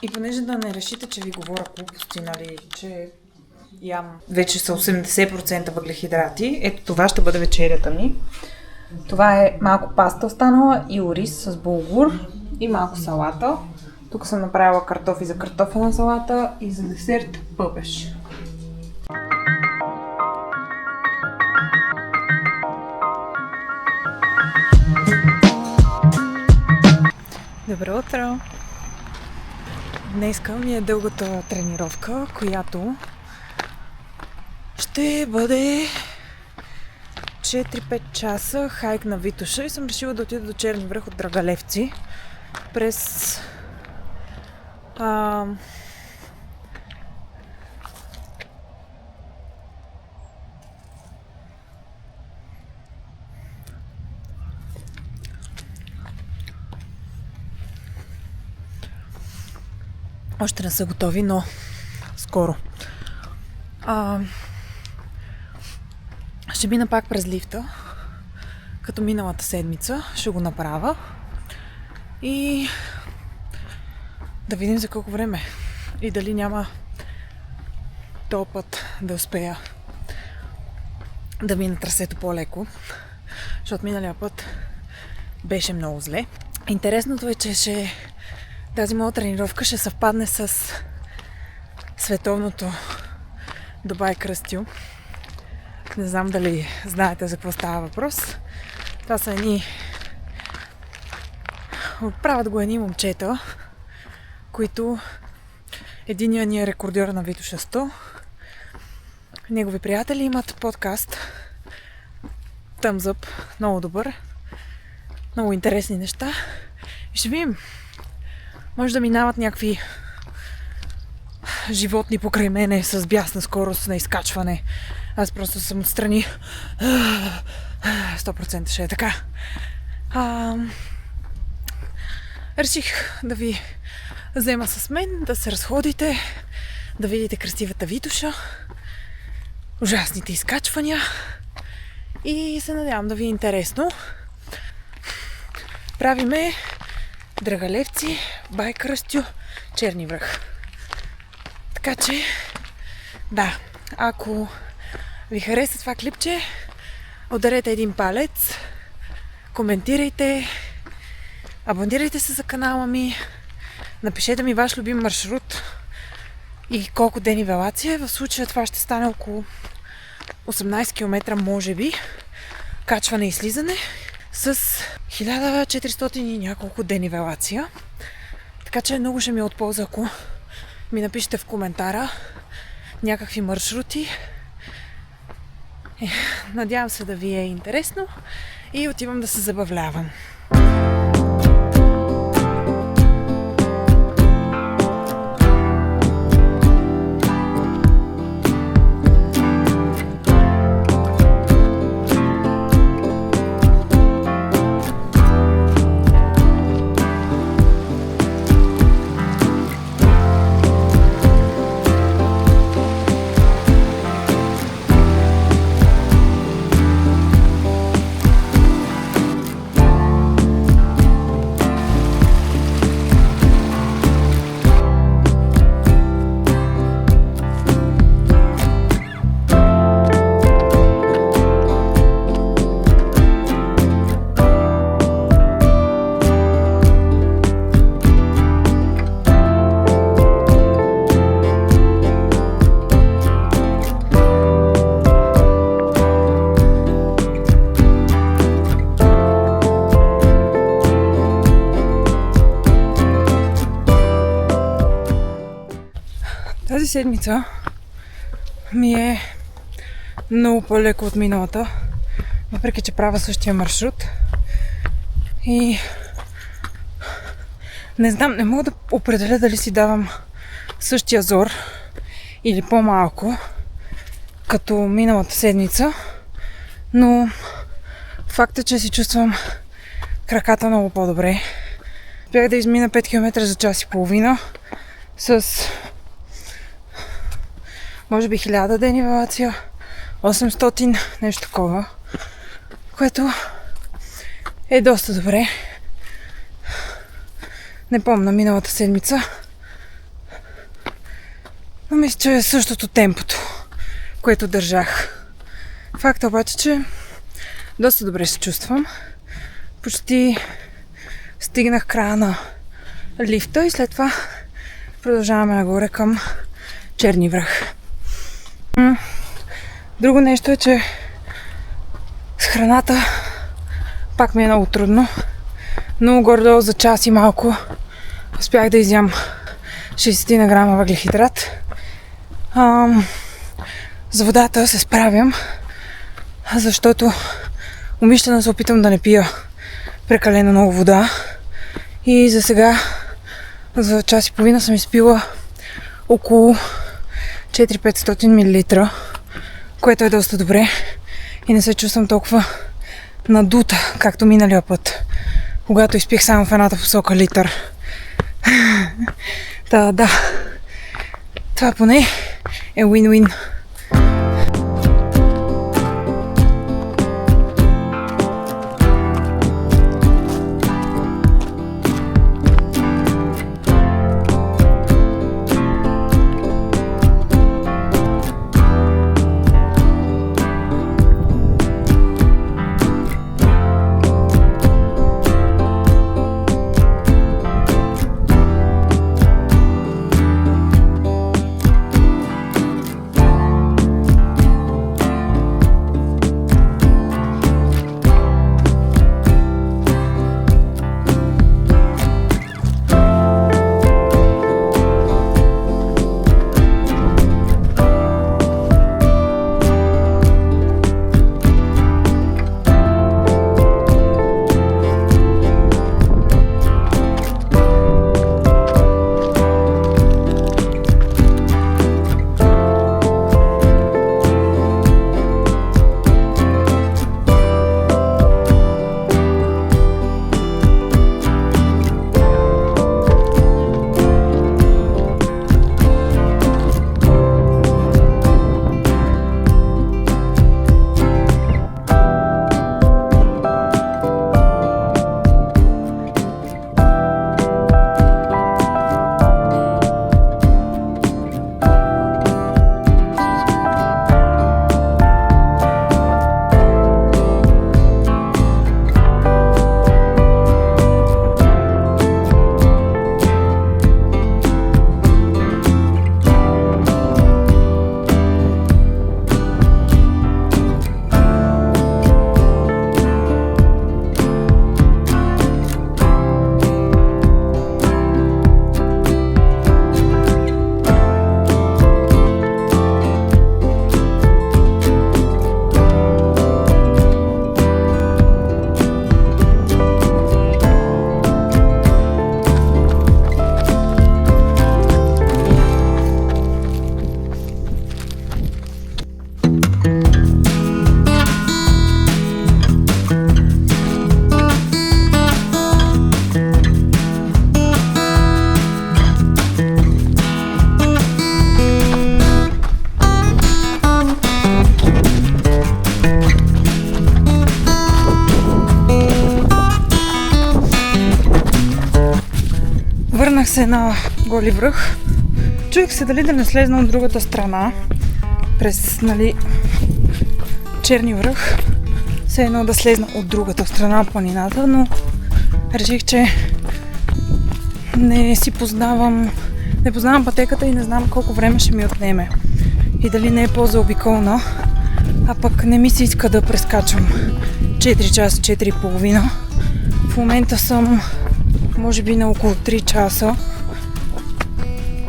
И понеже да не решите, че ви говоря глупости, нали, че ям вече са 80% въглехидрати, ето това ще бъде вечерята ми. Това е малко паста останала и ориз с булгур и малко салата. Тук съм направила картофи за картофена салата и за десерт бъбеш. Добро утро! Днеска ми е дългата тренировка, която ще бъде 4-5 часа хайк на Витоша и съм решила да отида до Черни връх от Драгалевци през още не са готови, но скоро. Ще мина пак през лифта, като миналата седмица. Ще го направя. И да видим за колко време. И дали няма този път да успея да мина трасето по-леко. Защото миналия път беше много зле. Интересното е, че тази моя тренировка ще съвпадне с световното Дубай Кръстю. Не знам дали знаете за какво става въпрос. Това са отправят го едни момчета, които единият ни е рекордьор на Витоша 100. Негови приятели имат подкаст Thumbs Up, много добър, много интересни неща. И ще видим. Може да минават някакви животни покрай мене с бясна скорост на изкачване. Аз просто съм отстрани. 100% ще е така. Реших да ви взема с мен, да се разходите, да видите красивата Витоша, ужасните изкачвания и се надявам да ви е интересно. Правиме Драгалевци, Бай Кръстю, Черни връх. Така че, да, ако ви хареса това клипче, ударете един палец, коментирайте, абонирайте се за канала ми, напишете ми ваш любим маршрут и колко дни велация. В случая това ще стане около 18 км, може би, качване и слизане с 1400 и няколко денивелация. Така че много ще ми е от полза, ако ми напишете в коментара някакви маршрути. Надявам се да ви е интересно и отивам да се забавлявам. Тази седмица ми е много по-леко от миналата, въпреки че правя същия маршрут. И не знам, не мога да определя дали си давам същия зор или по-малко като миналата седмица, но факт е, че си чувствам краката много по-добре. Успях да измина 5 км за час и половина с може би 1000 денивелация, 800, нещо такова, което е доста добре. Не помня миналата седмица Но мисля, че е същото темпото, което държах. Факт обаче, че доста добре се чувствам. Почти стигнах края на лифта и след това продължаваме нагоре към Черни връх. Друго нещо е, че с храната пак ми е много трудно. Много горе-долу за час и малко успях да изям 60 на грама въглехидрат. За водата се справям, защото умишлено се опитвам да не пия прекалено много вода. И за сега за час и половина съм изпила около 400-500 мл, което е доста добре и не се чувствам толкова надута, както миналия път, когато изпих само в едната посока литър. Да. Това поне е win-win. Върнах се на Голи връх. Чуих се дали да не слезна от другата страна, през, Черни връх. Все едно да слезна от другата страна на планината, но реших, че не познавам пътеката и не знам колко време ще ми отнеме. И дали не е по-заобиколна, а пък не ми се иска да прескачам 4 часа, 4,5. В момента съм може би на около 3 часа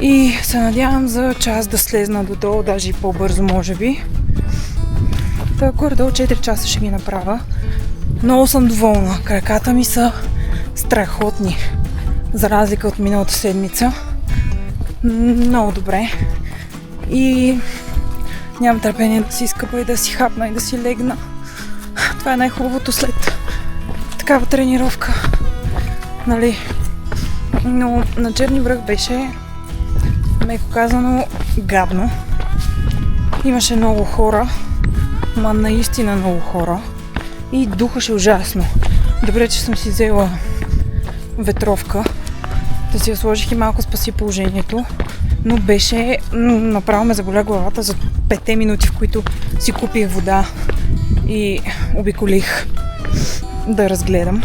и се надявам за час да слезна додолу, даже и по-бързо може би. Та горе-долу 4 часа ще ги направя. Много съм доволна. Краката ми са страхотни, за разлика от миналата седмица. Много добре. И нямам търпение да си изкъпа и да си хапна и да си легна. Това е най-хубавото след такава тренировка. Но на Черни връх беше, меко казано, гадно. Имаше много хора, наистина много хора. И духаше ужасно. Добре, че съм си взела ветровка. Да си я сложих и малко спаси положението. Но беше... Направо ме заболя главата за 5 минути, в които си купих вода и обиколих да разгледам.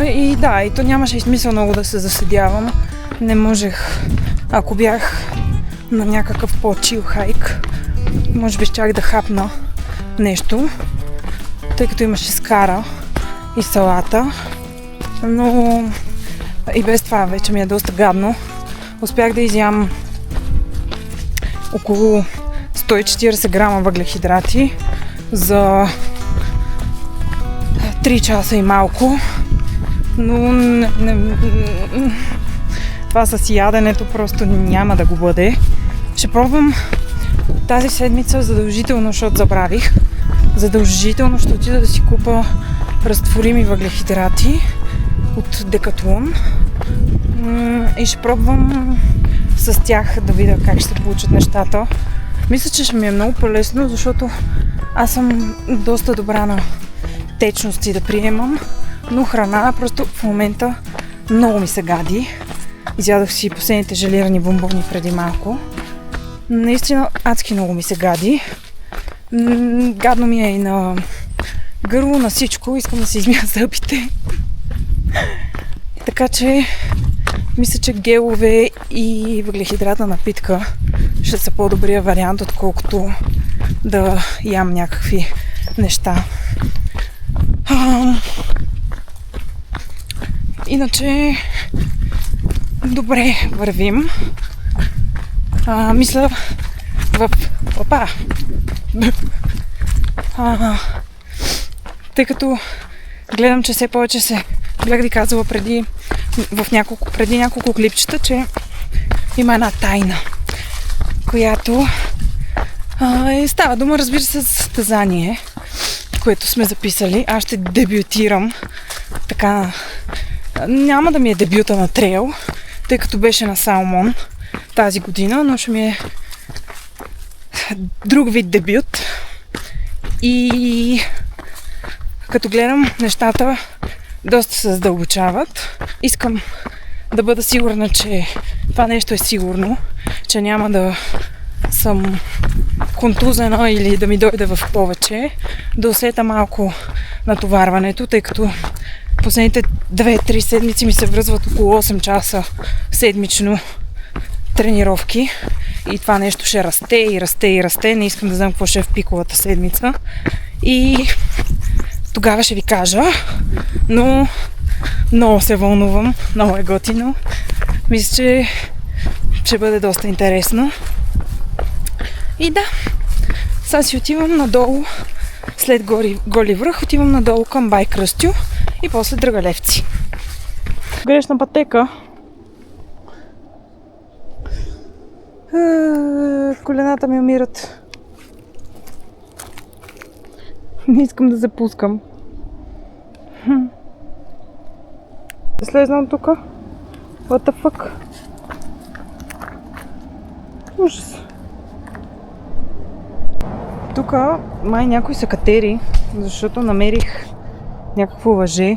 И да, и то нямаше и смисъл много да се заседявам. Не можех, ако бях на някакъв по-чил хайк, може би щях да хапна нещо, тъй като имаше скара и салата. Но и без това вече ми е доста гадно. Успях да изям около 140 грама въглехидрати за 3 часа и малко. Но това с яденето просто няма да го бъде. Ще пробвам тази седмица задължително, защото забравих. Задължително ще отида да си купа разтворими въглехидрати от Декатлон. И ще пробвам с тях да видя как ще се получат нещата. Мисля, че ще ми е много по-лесно, защото аз съм доста добра на течности да приемам, но храна просто в момента много ми се гади. Изядох си последните желирани бомбони преди малко. Наистина адски много ми се гади. Гадно ми е и на гърло, на всичко. Искам да си измия зъбите. Така че мисля, че гелове и въглехидратна напитка ще са по-добрия вариант, отколкото да ям някакви неща. Иначе добре вървим. Мисля тъй като гледам, че все повече се бях ви казала преди няколко клипчета, че има една тайна, която става дума, разбира се, за състезание, което сме записали. Аз ще дебютирам. Така, няма да ми е дебюта на трейл, тъй като беше на Салмон тази година, но ще ми е друг вид дебют. И като гледам, нещата доста се задълбочават. Искам да бъда сигурна, че това нещо е сигурно, че няма да съм контузена или да ми дойде в повече, да усета малко натоварването, тъй като последните 2-3 седмици ми се връзват около 8 часа седмично тренировки и това нещо ще расте и расте и расте. Не искам да знам какво ще е в пиковата седмица и тогава ще ви кажа, но много се вълнувам, много е готино. Мисля, че ще бъде доста интересно. И да, сега си отивам надолу, след Голи връх, отивам надолу към Байкръстю и после Драгалевци. Грешна пътека. Колената ми умират. Не искам да запускам. Слезнам тук. What the fuck? Ужас. Тук май някой се катери, защото намерих някакво въже,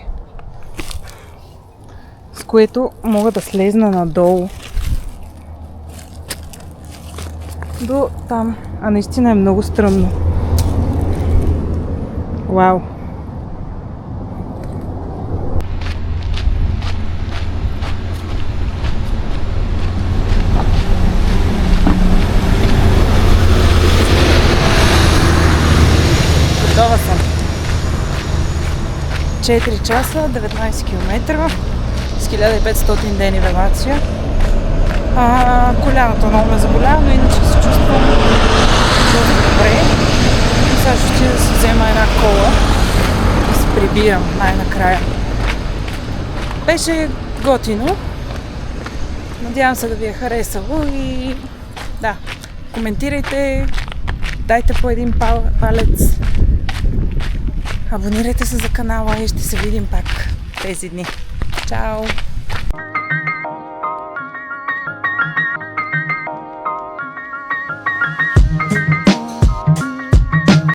с което мога да слезна надолу. До там. А наистина е много стръмно. Вау! Готова съм. 4 часа, 19 км с 1500 ден елевация. Коляното много ме заболя, но иначе се чувствам добре. Сега ще отида да си взема една кола и се прибирам най-накрая. Беше готино. Надявам се да ви е харесало и да, коментирайте, дайте по един палец, абонирайте се за канала и ще се видим пак тези дни. Чао!